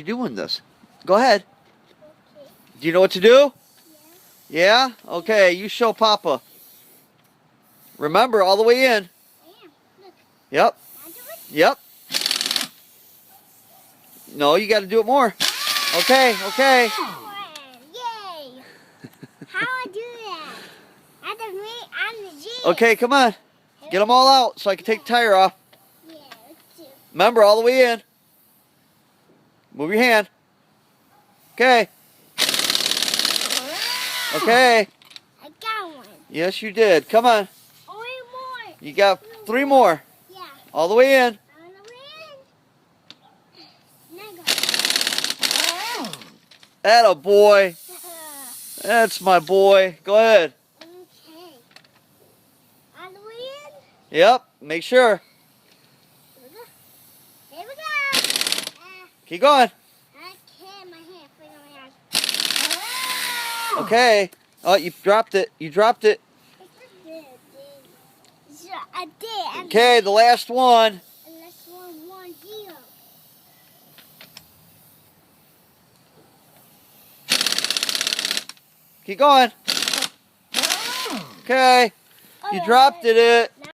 you doing this. Go ahead. Okay. Do you know what to do? Yeah. Yeah? Okay, you show Papa. Remember, all the way in. I am. Look. Yep. Now do it. Yep. No, you got to do it more. Okay, okay. Yay! How I do that? I'm the G. Okay, come on. Get them all out so I can take the tire off. Yeah, let's do. Remember, all the way in. Move your hand. Okay. Okay. I got one. Yes, you did. Come on. Only more. You got 3 more. Yeah. All the way in. On the win. Now go. Atta boy. That's my boy. Go ahead. Okay. On the win. Yep. Make sure. Here we go. Here we go. Keep going. Okay, my hand. Finger my hand. Okay. Oh, you dropped it. You dropped it. I did. Okay, the last one. And this one here. Keep going. Okay. You dropped it.